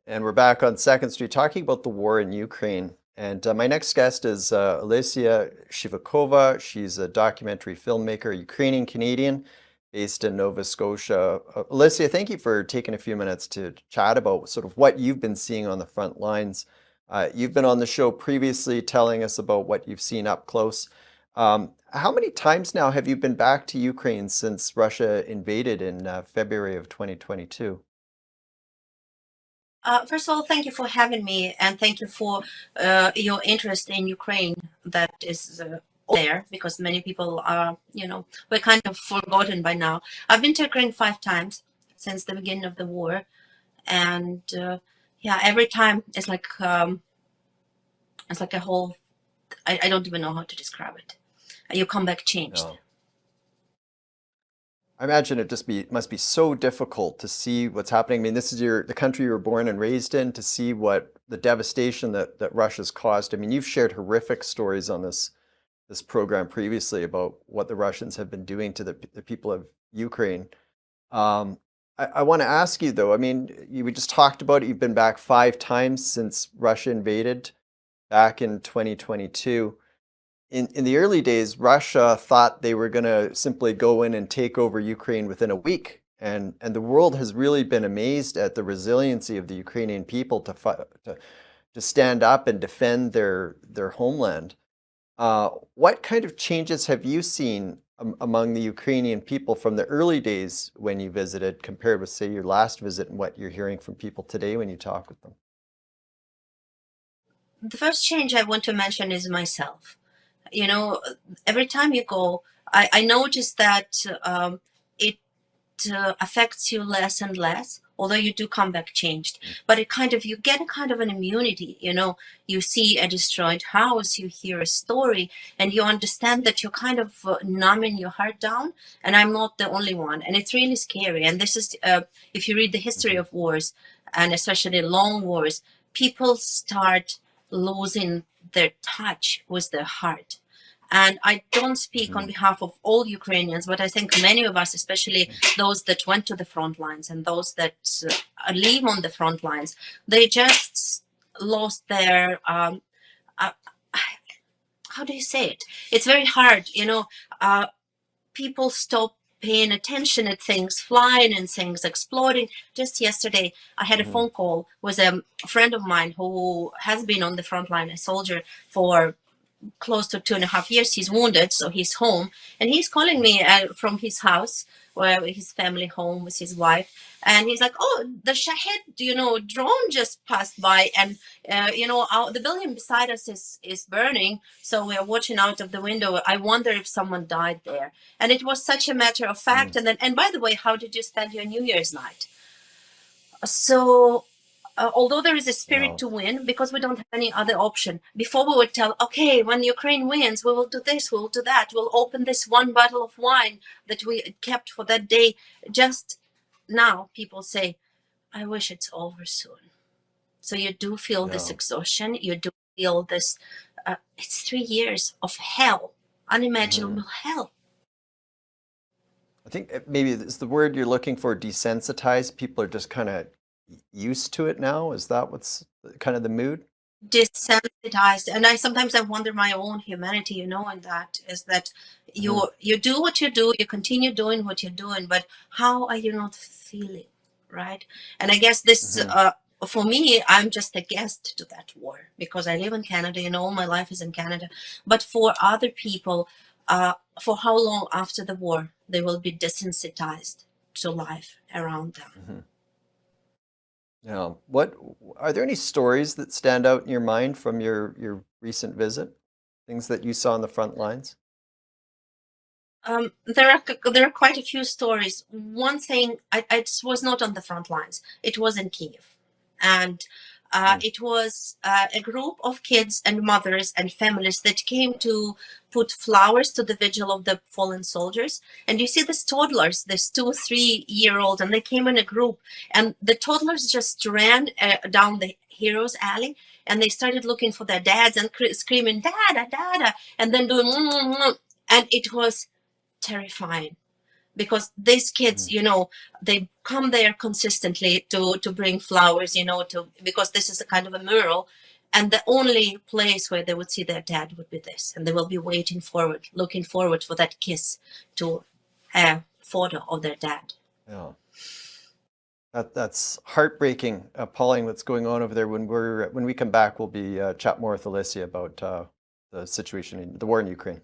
And we're back on Second Street talking about the war in Ukraine. And my next guest is Olesyas Shyvikova. She's a documentary filmmaker, Ukrainian Canadian, based in Nova Scotia. Olesyas, thank you for taking a few minutes to chat about sort of what you've been seeing on the front lines. You've been on the show previously telling us about what you've seen up close. How many times now have you been back to Ukraine since Russia invaded in February of 2022? First of all, thank you for having me, and thank you for your interest in Ukraine. That is there because many people are, we're kind of forgotten by now. I've been to Ukraine 5 times since the beginning of the war, and yeah, every time it's like a whole. I don't even know how to describe it. You come back changed. No. I imagine must be so difficult to see what's happening. I mean, this is the country you were born and raised in, to see what the devastation that Russia's caused. I mean, you've shared horrific stories on this program previously about what the Russians have been doing to the people of Ukraine. I want to ask you though, I mean, we just talked about it. You've been back 5 times since Russia invaded back in 2022. In the early days, Russia thought they were going to simply go in and take over Ukraine within a week. And the world has really been amazed at the resiliency of the Ukrainian people to stand up and defend their homeland. What kind of changes have you seen among the Ukrainian people from the early days when you visited compared with, say, your last visit and what you're hearing from people today when you talk with them? The first change I want to mention is myself. You know, every time you go, I noticed that it affects you less and less, although you do come back changed. But you get a kind of an immunity. You see a destroyed house, you hear a story, and you understand that you're kind of numbing your heart down. And I'm not the only one, and it's really scary. And this is, if you read the history Mhm. of wars, and especially long wars, people start losing their touch with their heart. And I don't speak on Mhm. behalf of all Ukrainians, but I think many of us, especially those that went to the front lines and those that live on the front lines, they just lost their, uh, how do you say it? It's very hard, people stop paying attention at things flying and things exploding. Just yesterday, I had a Mhm. phone call with a friend of mine who has been on the front line, a soldier for close to 2.5 years. He's wounded, so he's home, and he's calling me from his house, where his family home with his wife, and he's like, "Oh, the Shahed, drone just passed by, and the building beside us is burning, so we are watching out of the window. I wonder if someone died there." And it was such a matter of fact. Mhm. And by the way, how did you spend your New Year's night? So although there is a spirit Yeah. to win, because we don't have any other option. Before we would tell, okay, when Ukraine wins, we will do this, we will do that, we'll open this one bottle of wine that we kept for that day. Just now, people say, I wish it's over soon. So you do feel this Yeah. exhaustion. You do feel this. It's 3 years of hell, unimaginable Mhm. hell. I think maybe it's the word you're looking for, desensitized. People are just kind of used to it now. Is that what's kind of the mood? Desensitized, and I wonder my own humanity, and that is that Hmm. you do what you do, you continue doing what you're doing, but how are you not feeling, right? And I guess this, Hmm. for me, I'm just a guest to that war because I live in Canada, all my life is in Canada. But for other people, for how long after the war they will be desensitized to life around them? Hmm. Yeah. What are there any stories that stand out in your mind from your recent visit? Things that you saw on the front lines? There are quite a few stories. One thing, I was not on the front lines. It was in Kiev, and Mm. it was a group of kids and mothers and families that came to put flowers to the vigil of the fallen soldiers. And you see these toddlers, this 2, 3 year old, and they came in a group, and the toddlers just ran down the heroes alley, and they started looking for their dads and screaming "Dada, Dada," and then doing, and it was terrifying. because these kids, they come there consistently to bring flowers, because this is a kind of a mural, and the only place where they would see their dad would be this, and they will be looking forward for that kiss to a photo of their dad. Yeah. That's heartbreaking, appalling what's going on over there. When we come back, we'll be chat more with Olesyas about the situation in the war in Ukraine.